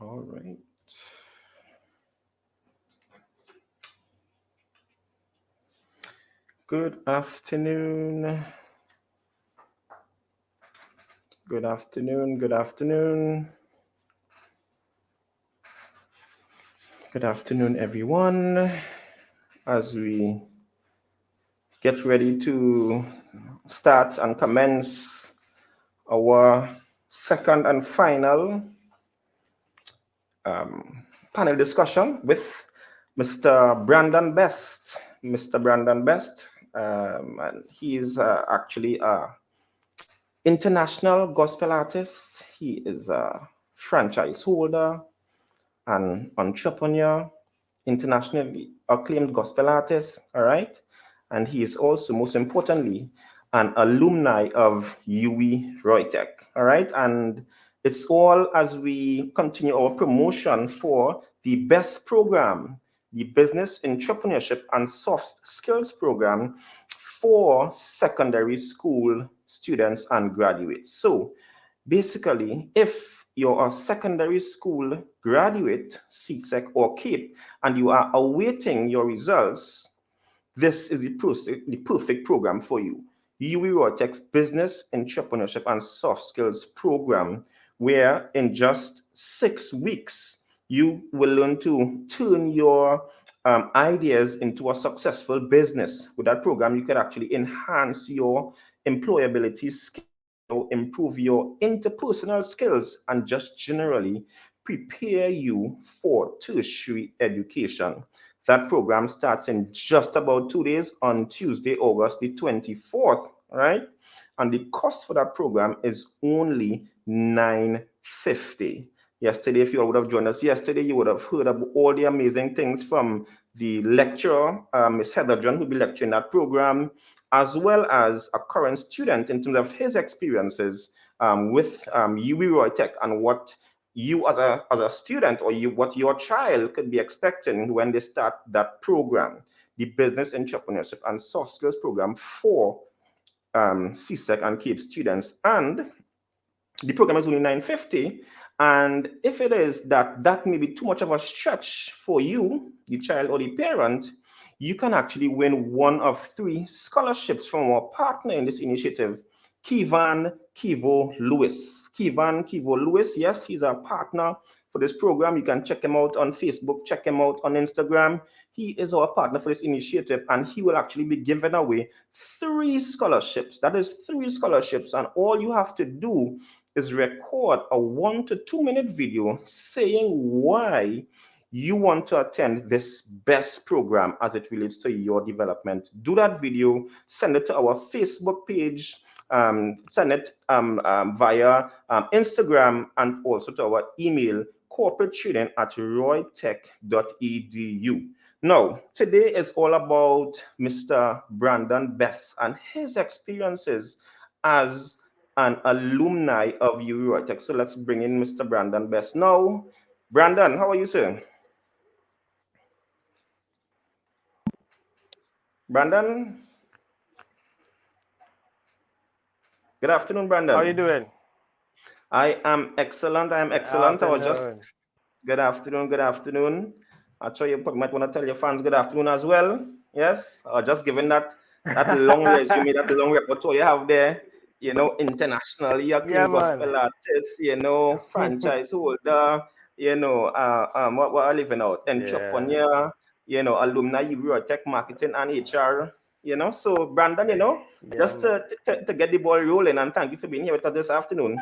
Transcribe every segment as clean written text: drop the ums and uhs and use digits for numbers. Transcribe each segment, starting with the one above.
All right. Good afternoon. Good afternoon. Good afternoon. Good afternoon, everyone. As we get ready to start and commence our second and final panel discussion with Mr. Brandon B.E.S.S. Mr. Brandon B.E.S.S. And he is actually a international gospel artist. He is a franchise holder, an entrepreneur, internationally acclaimed gospel artist, all right? And he is also, most importantly, an alumni of UWI-ROYTEC, all right? And it's all as we continue our promotion for the B.E.S.S program, the Business Entrepreneurship and Soft Skills program for secondary school students and graduates. So basically, if you're a secondary school graduate, CSEC or CAPE, and you are awaiting your results, this is the perfect program for you. UWI-ROYTEC's Business Entrepreneurship and Soft Skills program, where in just 6 weeks, you will learn to turn your ideas into a successful business. With that program, you could actually enhance your employability skills, improve your interpersonal skills, and just generally prepare you for tertiary education. That program starts in just about 2 days on Tuesday, August the 24th, right? And the cost for that program is only $950. Yesterday, if you would have joined us yesterday, you would have heard of all the amazing things from the lecturer, Ms. Heather John, who will be lecturing that program, as well as a current student in terms of his experiences with UWI-ROYTEC and what you as a student or what your child could be expecting when they start that program, the Business Entrepreneurship and Soft Skills program for CSEC and CAPE students. And the program is only $950. And if it is that may be too much of a stretch for you, the child or the parent, you can actually win one of 3 scholarships from our partner in this initiative, Kivo Lewis. Kivo Lewis, yes, he's a partner for this program. You can check him out on Facebook, check him out on Instagram. He is our partner for this initiative, and he will actually be giving away 3 scholarships. That is 3 scholarships, and all you have to do is record a 1 to 2 minute video saying why you want to attend this B.E.S.S program as it relates to your development. Do that video, send it to our Facebook page, send it via Instagram, and also to our email, corporatetraining@roytech.edu. Now, today is all about Mr. Brandon B.E.S.S and his experiences as an alumni of UWI-ROYTEC. So let's bring in Mr. Brandon B.E.S.S now. Brandon, how are you, sir? Brandon? Good afternoon, Brandon. How are you doing? I am excellent. I am excellent. I was just good afternoon. Good afternoon. I'm sure you might want to tell your fans good afternoon as well. Yes, or just given that long resume, that long repertoire you have there. You know, internationally acclaimed gospel artist. You know, franchise holder. You know, what are living out? Entrepreneur. You know, alumni, UWI-ROYTEC marketing and HR. You know, so Brandon, you know, just to get the ball rolling, and thank you for being here with us this afternoon.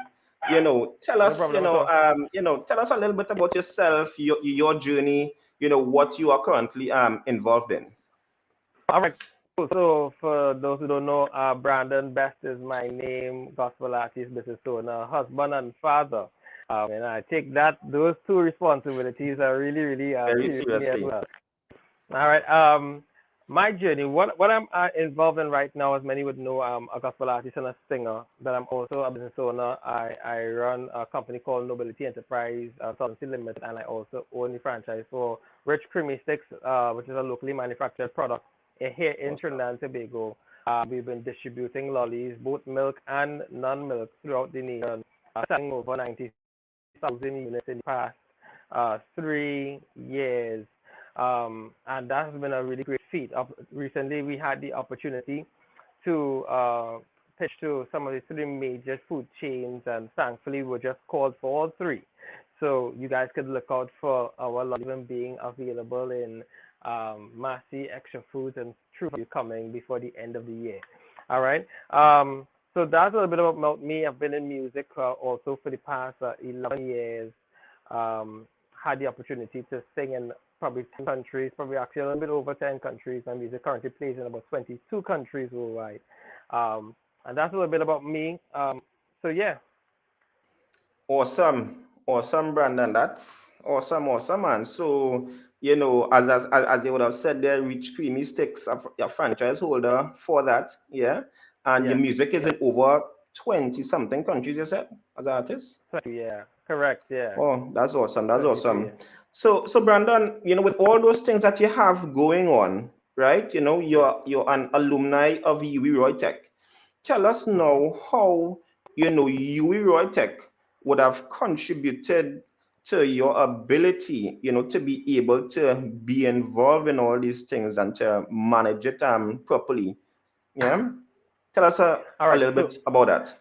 You know, tell us, tell us a little bit about yourself, your journey, you know, what you are currently involved in. All right. So for those who don't know, Brandon B.E.S.S is my name, gospel artist, business owner, husband and father. And I take those 2 responsibilities are really, really very seriously as seriously. well. All right. My journey, what I'm involved in right now, as many would know, I'm a gospel artist and a singer, but I'm also a business owner. I run a company called Nobility Enterprise Consultancy Limited, and I also own the franchise for Rich Creamy Sticks, which is a locally manufactured product here in Trinidad and Tobago. We've been distributing lollies, both milk and non-milk, throughout the nation, selling over 90,000 units in the past. 3 years. And that has been a really great feat. Recently, we had the opportunity to pitch to some of the three major food chains, and thankfully, we were just called for all three. So you guys could look out for our even being available in Massey, Extra Foods, and True Value coming before the end of the year. All right. So that's a little bit about me. I've been in music also for the past 11 years. Had the opportunity to sing in probably 10 countries, probably actually a little bit over 10 countries. My music currently plays in about 22 countries worldwide. And that's a little bit about me. So yeah. Awesome, Brandon. That's awesome, man. So, you know, as you would have said there, Rich Creamy Sticks, a franchise holder for that, yeah. And your Yes. music is Yes. in over 20 something countries, you said, as an artist. 22, yeah. Correct. Yeah. Oh, that's awesome. That's 22. Yeah. awesome. So Brandon, you know, with all those things that you have going on, right? You know, Yeah. you're an alumni of UWI-ROYTEC. Tell us Mhm. now how, you know, UWI-ROYTEC would have contributed to your ability, you know, to be able to be involved in all these things and to manage it properly. Yeah. Tell us All a right. little bit about that.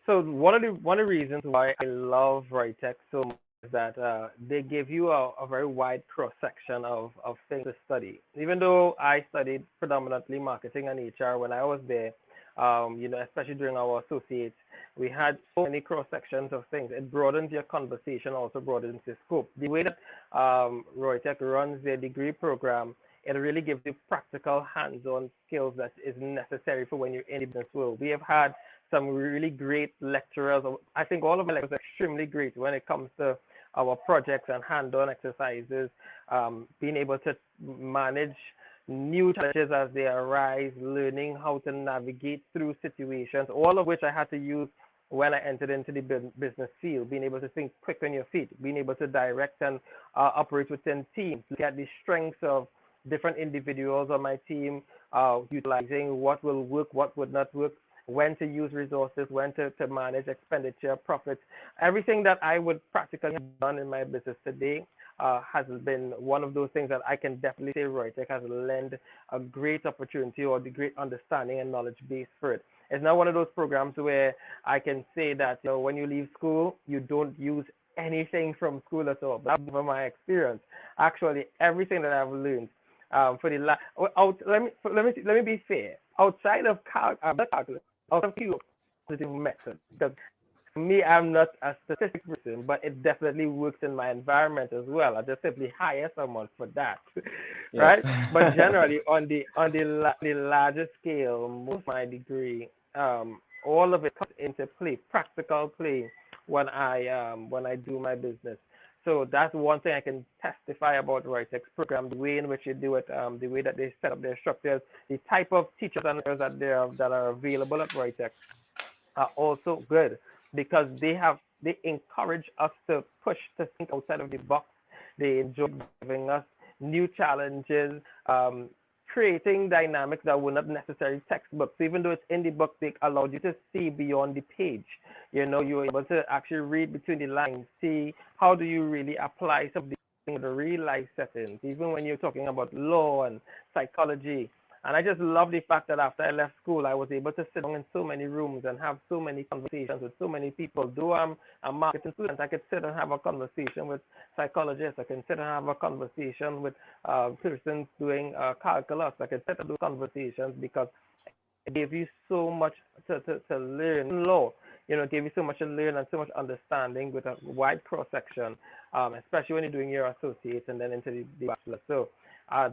So one of the reasons why I love Rytech so much is that they give you a very wide cross section of things to study. Even though I studied predominantly marketing and HR when I was there, especially during our associates, we had so many cross sections of things. It broadens your conversation, also broadens your scope. The way that Roytech runs their degree program, it really gives you practical hands-on skills that is necessary for when you're in the business world. We have had some really great lecturers. I think all of my lecturers are extremely great when it comes to our projects and hand-on exercises, being able to manage new challenges as they arise, learning how to navigate through situations, all of which I had to use when I entered into the business field, being able to think quick on your feet, being able to direct and operate within teams, look at the strengths of different individuals on my team, utilizing what will work, what would not work, when to use resources, when to manage expenditure, profits. Everything that I would practically have done in my business today has been one of those things that I can definitely say Roytech has lent a great opportunity or the great understanding and knowledge base for it. It's not one of those programs where I can say that when you leave school, you don't use anything from school at all. But that's from my experience. Actually, everything that I've learned for the last, let me be fair. Outside of calculus, out of positive method, because for me, I'm not a statistic person, but it definitely works in my environment as well. I just simply hire someone for that, Yes. right? But generally, on the larger scale, most of my degree, all of it comes into play, practical play, when I do my business. So that's one thing I can testify about Roytech's program, the way in which they do it, the way that they set up their structures, the type of teachers and learners that are available at Roytech are also good because they encourage us to push to think outside of the box. They enjoy giving us new challenges, creating dynamics that were not necessarily textbooks. Even though it's in the book, they allowed you to see beyond the page. You're able to actually read between the lines, see how do you really apply some of the real life settings, even when you're talking about law and psychology. And I just love the fact that after I left school, I was able to sit down in so many rooms and have so many conversations with so many people. Though I'm a marketing student, I could sit and have a conversation with psychologists. I can sit and have a conversation with persons doing calculus. I can sit and do conversations because it gave you so much to learn. Law, it gave you so much to learn and so much understanding with a wide cross section, especially when you're doing your associates and then into the bachelor. So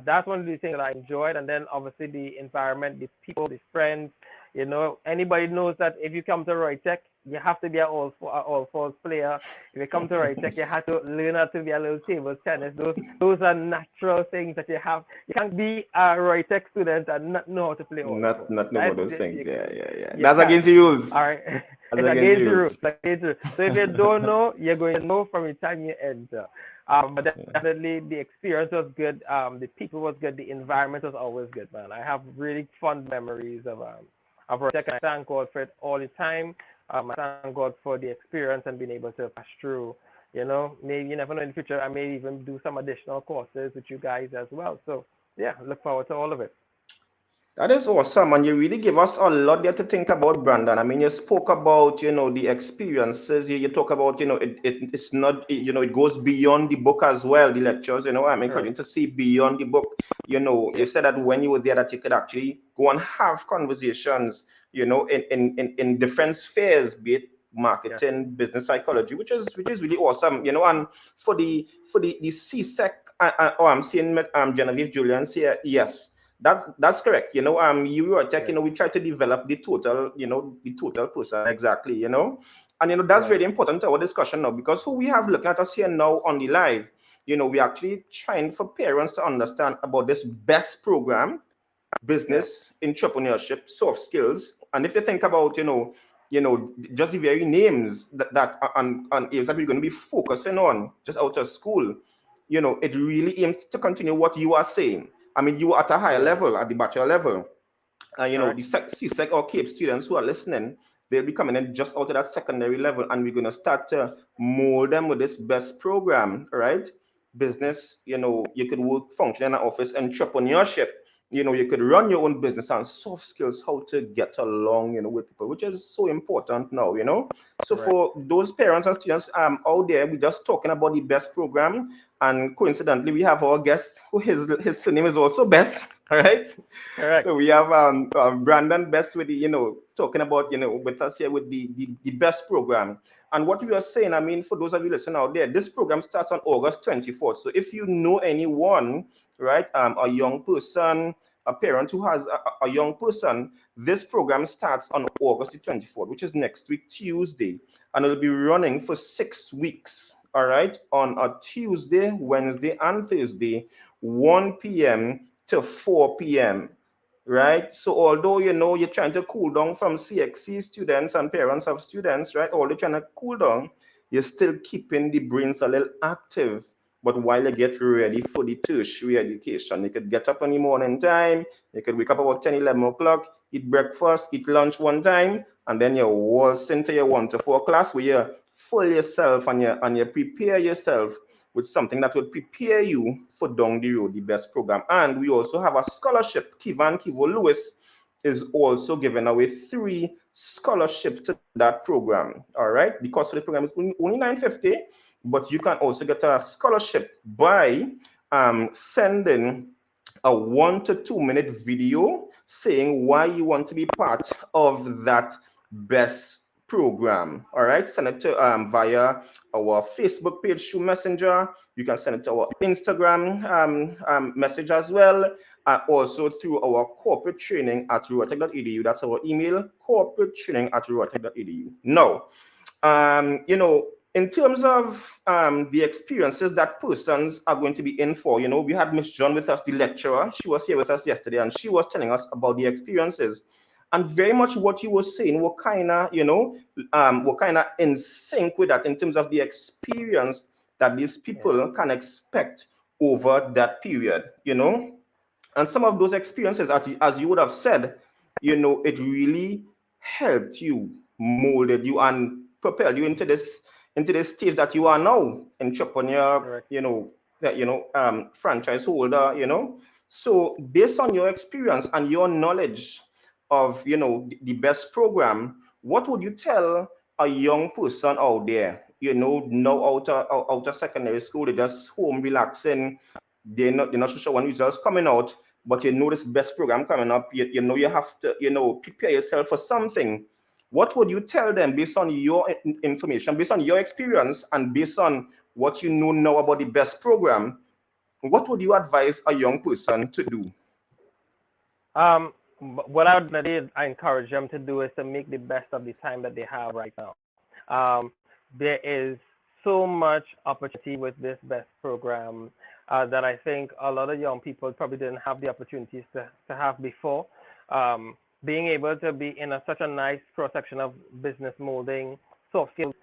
that's one of the things that I enjoyed. And then obviously the environment, the people, the friends. Anybody knows that if you come to Roytech, you have to be an all falls player. If you come to Roytech, you have to learn how to be a little table tennis. Those are natural things that you have. You can't be a Roytech student and not know how to play all Not falls. not know Right? about those things. Yeah. You That's can't. against the rules. All right. That's It's against the against the rules. rules. So if you don't know, you're going to know from the time you enter. But Yeah. definitely the experience was good. The people was good. The environment was always good, man. I have really fond memories of Roytech, and I thank God for it all the time. I thank God for the experience and being able to pass through You know, maybe you never know in the future. I may even do some additional courses with you guys as well. So yeah, look forward to all of it. That is awesome, and you really give us a lot there to think about, Brandon. I mean, you spoke about, the experiences. You talk about, it's not, it goes beyond the book as well, the lectures. I'm Correct. encouraging to see beyond the book. You Yep. said that when you were there, that you could actually go and have conversations, in different spheres, be it Yes. marketing, business psychology, which is really awesome. And for the CSEC, oh, I'm seeing Genevieve Julian's here. Yes, that's correct. UWI-ROYTEC, Yes. we try to develop the total person exactly, and that's Right. really important to our discussion now, because who we have looking at us here now on the live, we actually trying for parents to understand about this BESS program, Yes. business, entrepreneurship, soft skills. And if you think about, just the very names and areas that we're going to be focusing on just out of school, it really aims to continue what you are saying. I mean, you are at a higher Right. level, at the bachelor level. Correct. The CSEC or CAPE students who are listening, they'll be coming in just out of that secondary level, and we're going to start to mold them with this BESS program, right? Business, you could work, function in an office, entrepreneurship, you could run your own business, and soft skills, how to get along, with people, which is so important now. So Right. for those parents and students out there, we're just talking about the BESS program, and coincidentally, we have our guest who his surname is also BESS, all right? Correct. So we have Brandon Best with the, talking about, with us here with the BESS program. And what we are saying, I mean, for those of you listening out there, this program starts on August 24th. So if you know anyone, right, a young person, a parent who has a young person, this program starts on August the 24th, which is next week, Tuesday. And it'll be running for 6 weeks, all right, on a Tuesday, Wednesday, and Thursday, 1 p.m. to 4 p.m., right? So although you're trying to cool down from CXC students and parents of students, right? Although you're trying to cool down, you're still keeping the brains a little active. But while you get ready for the tertiary education, you could get up in the morning time, you could wake up about 10, 11 o'clock, eat breakfast, eat lunch one time, and then you waltz into your 1 to 4 class where you full yourself and you prepare yourself with something that would prepare you for down the road, the BESS program. And we also have a scholarship. Kivan Kivo Lewis is also giving away 3 scholarships to that program. All right, the cost of the program is only 950, but you can also get a scholarship by sending a 1 to 2 minute video saying why you want to be part of that BESS program. All right, send it to via our Facebook page through Messenger. You can send it to our Instagram message as well. Also through our corporate training at roytec.edu. That's our email, corporate training at roytec.edu. Now, in terms of the experiences that persons are going to be in for, we had Miss John with us, the lecturer. She was here with us yesterday, and she was telling us about the experiences. And very much what you were saying were kind of in sync with that in terms of the experience that these Yeah. people can expect over that period. And some of those experiences, as you would have said, it really helped you, molded you, and propelled you into this stage that you are now, entrepreneur, Correct. franchise holder. So based on your experience and your knowledge of the BESS program, what would you tell a young person out there, now out of secondary school, they're just home relaxing, they're not so sure when results coming out, but this BESS program coming up, you have to, prepare yourself for something. What would you tell them based on your information, based on your experience, and based on what you know now about the BESS program? What would you advise a young person to do? What I encourage them to do is to make the best of the time that they have right now. There is so much opportunity with this BEST program that I think a lot of young people probably didn't have the opportunities to have before. Being able to be in such a nice cross section of business molding, soft skills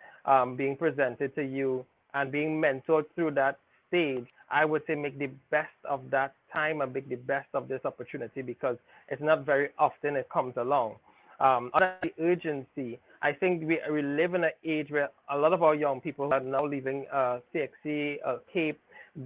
being presented to you, and being mentored through that stage, I would say make the best of that time and make the best of this opportunity because it's not very often it comes along. Other than the urgency, I think we live in an age where a lot of our young people who are now leaving CXC, Cape,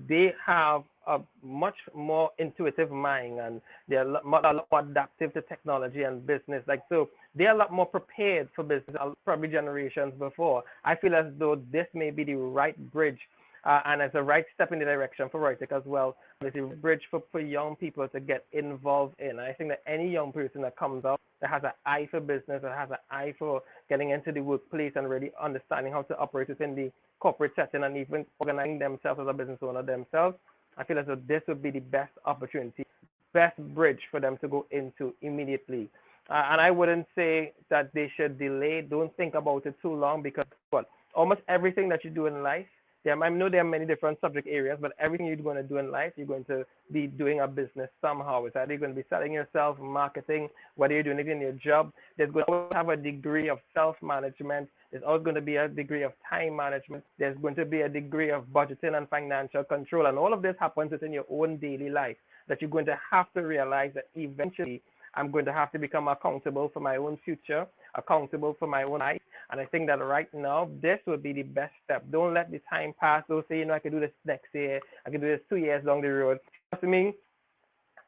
they have a much more intuitive mind, and they're a lot more adaptive to technology and business. Like, so they're a lot more prepared for business, probably generations before. I feel as though this may be the right bridge, and as a right step in the direction for ROYTEC as well. It's a bridge for young people to get involved in. I think that any young person that comes out that has an eye for business, that has an eye for getting into the workplace and really understanding how to operate within the corporate setting and even organizing themselves as a business owner themselves, I feel as though this would be the best opportunity, best bridge for them to go into immediately. And I wouldn't say that they should delay. Don't think about it too long, because what almost everything that you do in life, I know there are many different subject areas, but everything you're going to do in life, you're going to be doing a business somehow. It's either you're going to be selling yourself, marketing, whether you're doing it in your job. There's going to have a degree of self-management. There's always going to be a degree of time management. There's going to be a degree of budgeting and financial control. And all of this happens within your own daily life, that you're going to have to realize that eventually I'm going to have to become accountable for my own future, accountable for my own life. And I think that right now, this would be the best step. Don't let the time pass. Don't say, I can do this next year. I can do this 2 years down the road. Trust me,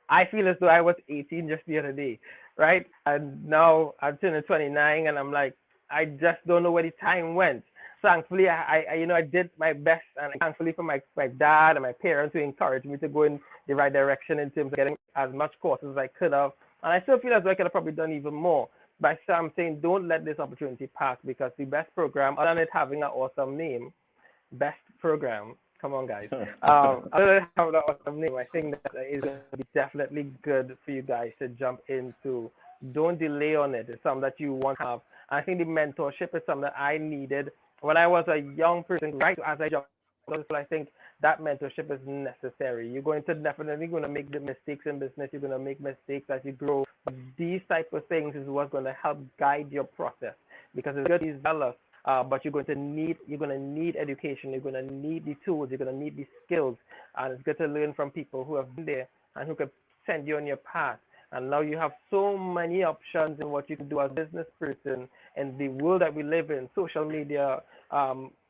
I feel as though I was 18 just the other day, right? And now I'm turning 29, and I'm like, I just don't know where the time went. Thankfully, I did my best, and thankfully for my dad and my parents who encouraged me to go in the right direction in terms of getting as much courses as I could have. And I still feel as though I could have probably done even more. But I'm saying, don't let this opportunity pass, because the BESS program, other than it having an awesome name, BESS program, come on guys, other than having an awesome name, I think that is going to be definitely good for you guys to jump into. Don't delay on it. It's something that you want to have. And I think the mentorship is something that I needed when I was a young person, right as I jumped. So I think that mentorship is necessary. You're definitely going to make the mistakes in business. You're going to make mistakes as you grow. But these type of things is what's going to help guide your process, because it's good to be zealous, but you're going to need education. You're going to need the tools. You're going to need the skills, and it's good to learn from people who have been there and who can send you on your path. And now you have so many options in what you can do as a business person in the world that we live in, social media,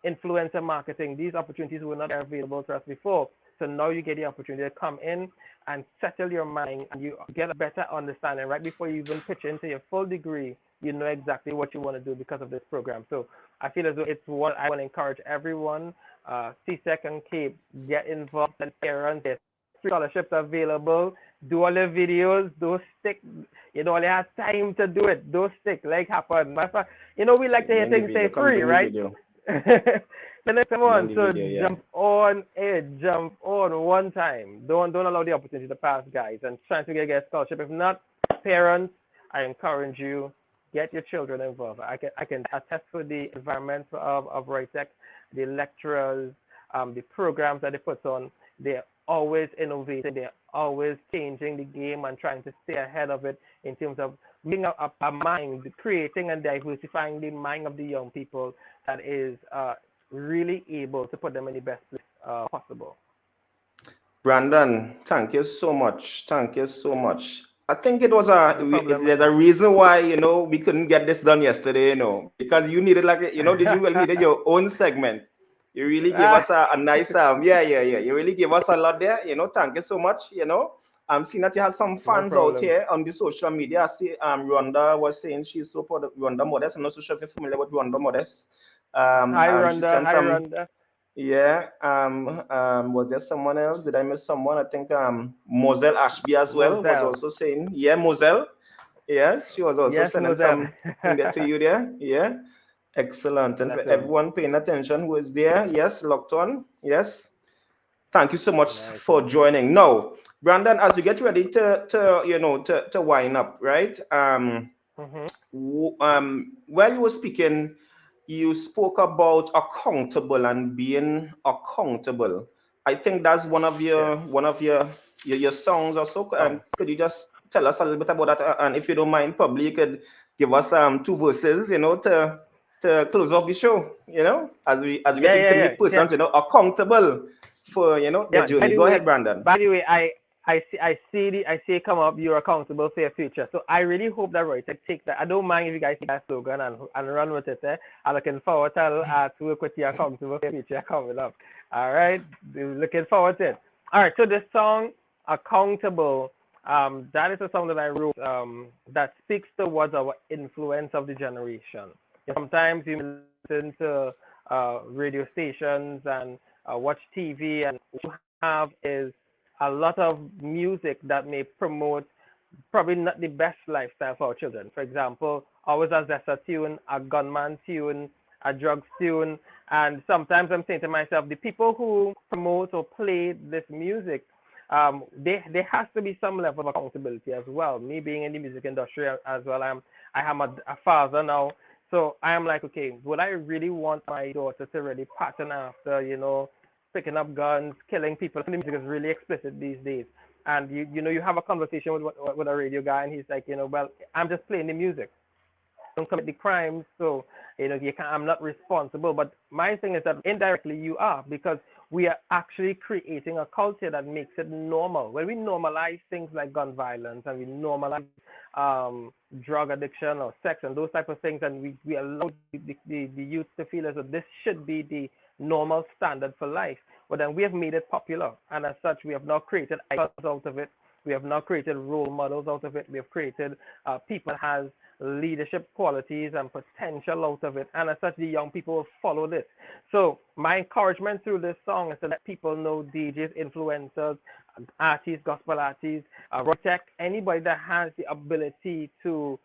influencer marketing. These opportunities were not available to us before. So now you get the opportunity to come in and settle your mind, and you get a better understanding right before you even pitch into your full degree. You know exactly what you want to do because of this program. So I feel as though it's what I want to encourage everyone. CSEC and Cape, get involved, and parents, there's free scholarships available. Do all the videos, don't stick. You don't only have time to do it. Don't stick, like happen. We like to hear things say free, right? Come on, so jump on it, jump on one time. Don't allow the opportunity to pass, guys, and try to get a scholarship. If not, parents, I encourage you, get your children involved. I can attest for the environment of ROYTEC, the lecturers, the programs that they put on. They're always innovating. They're always changing the game and trying to stay ahead of it in terms of bringing up a mind, creating and diversifying the mind of the young people that is really able to put them in the best place possible. Brandon, thank you so much. Thank you so much. I think it was there's a reason why, we couldn't get this done yesterday, because you needed you needed your own segment. You really gave us a nice, you really gave us a lot there, thank you so much, I'm seeing that you have some fans out here on the social media. I see Rhonda was saying she's so proud of Rhonda Modest. I'm not so sure if you're familiar with Rhonda Modest. Hi, Rhonda. Yeah. Was there someone else? Did I miss someone? I think Moselle Ashby as well was also saying, Moselle. Yes, she was also sending something there to you there. Yeah. Excellent. And for everyone paying attention who is there, yes, locked on. Yes. Thank you so much for joining. Now, Brandon, as you get ready to wind up, right? While you were speaking, you spoke about accountable and being accountable. I think that's one of your songs or so. Could you just tell us a little bit about that? And if you don't mind, probably you could give us 2 verses, to close off the show, as we get to make persons, accountable for the journey. Go ahead, Brandon. By the way, I see it come up. You're accountable for your future. So I really hope that ROYTEC take that. I don't mind if you guys take that slogan and run with it. I'm looking forward to work with you accountable for your future coming up. All right, looking forward to it. All right, so the song accountable. That is a song that I wrote that speaks towards our influence of the generation. Sometimes you listen to radio stations and watch TV, and what you have is a lot of music that may promote probably not the best lifestyle for our children. For example, always a Zessa tune, a gunman tune, a drugs tune, and sometimes I'm saying to myself, the people who promote or play this music, there has to be some level of accountability as well. Me being in the music industry as well, I am a father now, so I am like, okay, would I really want my daughter to really pattern after, picking up guns, killing people? The music is really explicit these days. And you have a conversation with a radio guy, and he's like, well, I'm just playing the music. Don't commit the crimes, so I'm not responsible. But my thing is that indirectly you are, because we are actually creating a culture that makes it normal. When we normalize things like gun violence, and we normalize drug addiction or sex and those type of things, and we allow the youth to feel as though this should be the normal standard for life. But then we have made it popular, and as such, we have now created icons out of it. We have now created role models out of it. We have created people that has leadership qualities and potential out of it, and as such, the young people will follow this. So my encouragement through this song is to let people know, DJs, influencers, artists, gospel artists, ROYTEC, anybody that has the ability to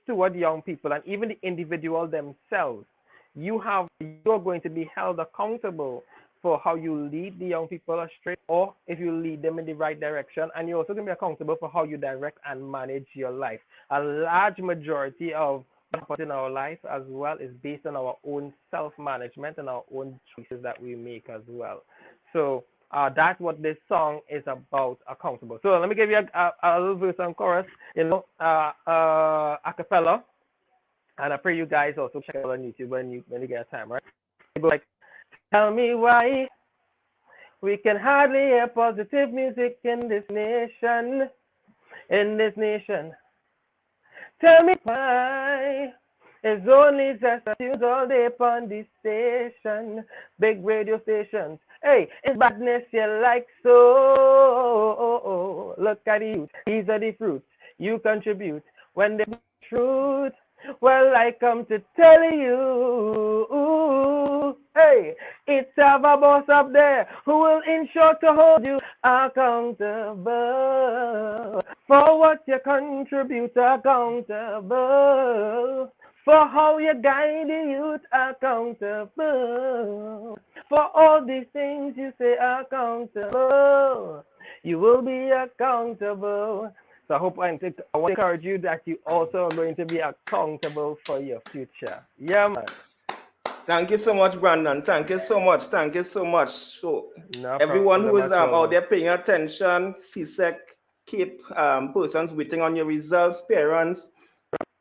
steward young people, and even the individual themselves, you're going to be held accountable for how you lead the young people astray, or if you lead them in the right direction. And you're also going to be accountable for how you direct and manage your life. A large majority of what happens in our life as well is based on our own self-management and our own choices that we make as well. So that's what this song is about, accountable. So let me give you a little verse and chorus, a cappella. And I pray you guys also check it out on YouTube when you get time, right? It goes like, tell me why we can hardly hear positive music in this nation. Tell me why it's only just tunes all day upon this station, big radio stations. Hey, it's badness you like so. Look at the youth, these are the fruits you contribute when the truth. Well, I come to tell you, hey, it's have a boss up there who will ensure to hold you accountable for what you contribute, accountable for how you guide the youth, accountable for all these things you say, accountable. You will be accountable. So I hope I want to encourage you that you also are going to be accountable for your future. Yeah, man. Thank you so much, Brandon. Thank you so much. Thank you so much. So No everyone who is problem. out there paying attention, CSEC, keep persons waiting on your results, parents,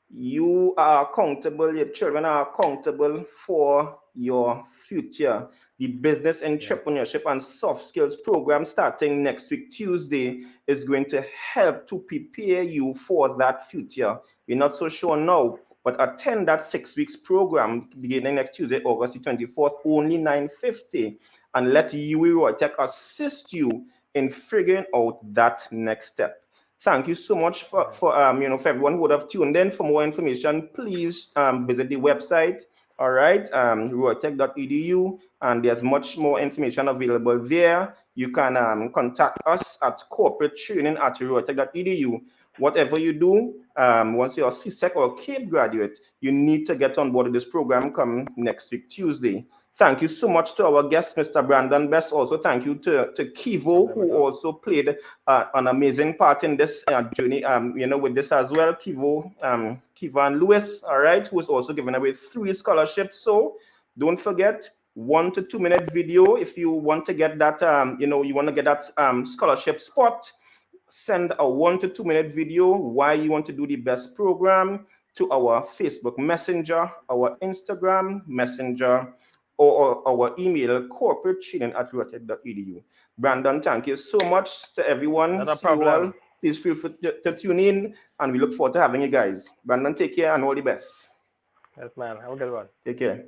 you are accountable, your children are accountable for your future. The business entrepreneurship and soft skills program starting next week, Tuesday, is going to help to prepare you for that future. We're not so sure now, but attend that 6 weeks program beginning next Tuesday, August the 24th, only $950, and let UWI-ROYTEC assist you in figuring out that next step. Thank you so much for everyone who would have tuned in. For more information, please visit the website. All right, roytec.edu, and there's much more information available there. You can contact us at corporatetraining@roytec.edu. Whatever you do, once you're a CSEC or CAPE graduate, you need to get on board with this program come next week, Tuesday. Thank you so much to our guest, Mr. Brandon B.E.S. Also, thank you to Kivo, who also played an amazing part in this journey, with this as well. Kivo and Lewis, all right, who is also giving away 3 scholarships. So don't forget, 1 to 2 minute video. If you want to get that, you want to get that scholarship spot, send a 1 to 2 minute video why you want to do the BESS program to our Facebook Messenger, our Instagram Messenger, or our email corporatetraining@roytec.edu. Brandon, thank you so much to everyone. Not a See you all. problem. Please feel free to tune in, and we look forward to having you guys. Brandon, take care and all the best. Yes, man. Have a good one. Take care.